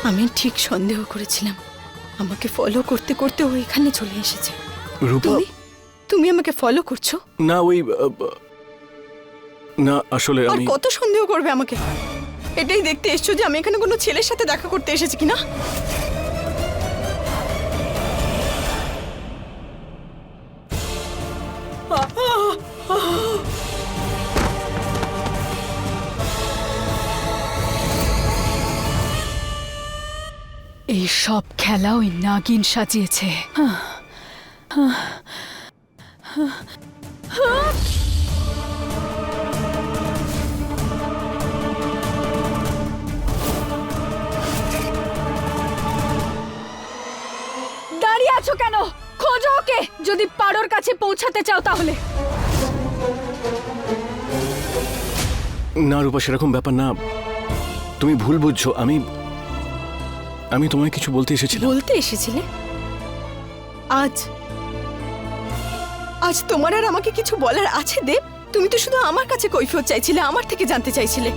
আমি ঠিক সন্দেহ করেছিলাম আমাকে ফলো করতে করতে ও এখানে চলে এসেছে। রূপা, তুমি আমাকে ফলো করছো? না ওই না আসলে আর আমি কত সন্দেহ করবে আমাকে? এটাই দেখতে এসছো যে আমি এখানে কোনো ছেলের সাথে দেখা করতে এসেছি কিনা? এই সব খেলা ওই নাগিন সাজিয়েছে। দাঁড়িয়ে আছো কেন? খোঁজো ওকে, যদি পারোর কাছে পৌঁছাতে চাও তাহলে। না রূপা, সেরকম ব্যাপার না, তুমি ভুল বুঝছো। আমি তোমায় কিছু বলতে এসেছিলাম। বলতে এসেছিলে? আজ আজ তোমার আর আমাকে কিছু বলার আছে দেব? তুমি তো শুধু আমার কাছে কৈফিয়ত চাইছিলে, আমার থেকে জানতে চাইছিলে।